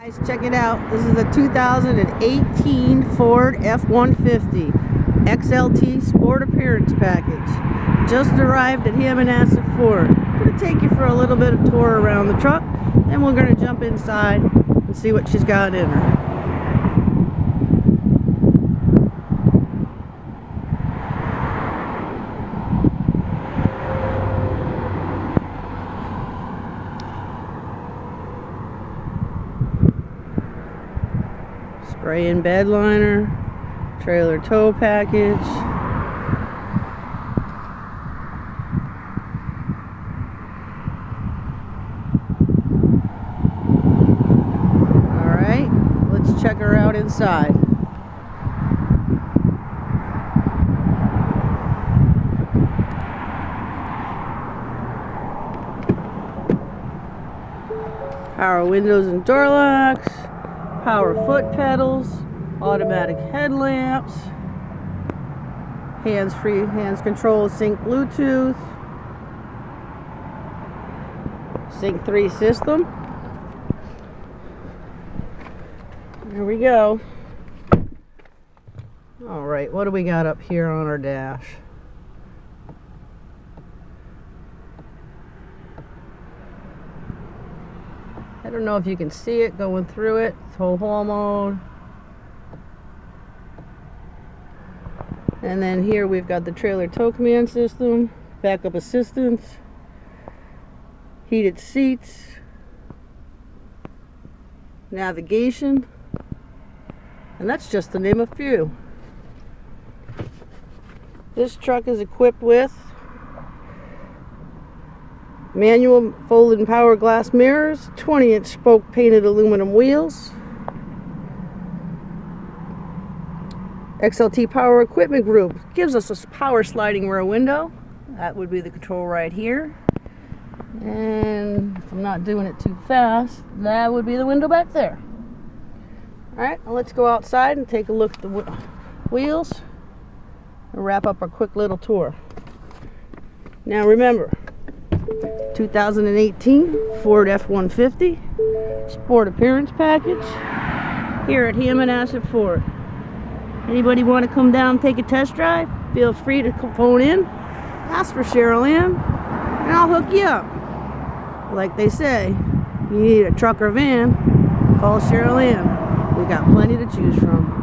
Guys, check it out. This is a 2018 Ford F-150 XLT Sport Appearance Package. Just arrived at HammonnassetFord. I'm going to take you for a little bit of tour around the truck, then we're going to jump inside and see what she's got in her. Spray-in bed liner, trailer tow package. Alright, let's check her out inside. Power windows and door locks. Power foot pedals, automatic headlamps, hands-free, hands control, sync Bluetooth, sync 3 system. There we go. Alright, what do we got up here on our dash? I don't know if you can see it going through it. It's whole mode. And then here we've got the trailer tow command system, backup assistance, heated seats, navigation, and that's just to name a few. This truck is equipped with manual folded and power glass mirrors, 20-inch spoke painted aluminum wheels, XLT power equipment group gives us a power sliding rear window. That would be the control right here, and if I'm not doing it too fast, that would be the window back there. Alright, well, let's go outside and take a look at the wheels and wrap up our quick little tour. Now remember, 2018 Ford F-150 Sport Appearance Package here at HammonnassetFord. Anybody want to come down and take a test drive? Feel free to phone in, ask for Cheryl and I'll hook you up. Like they say, you need a truck or van, call Cheryl. We got plenty to choose from.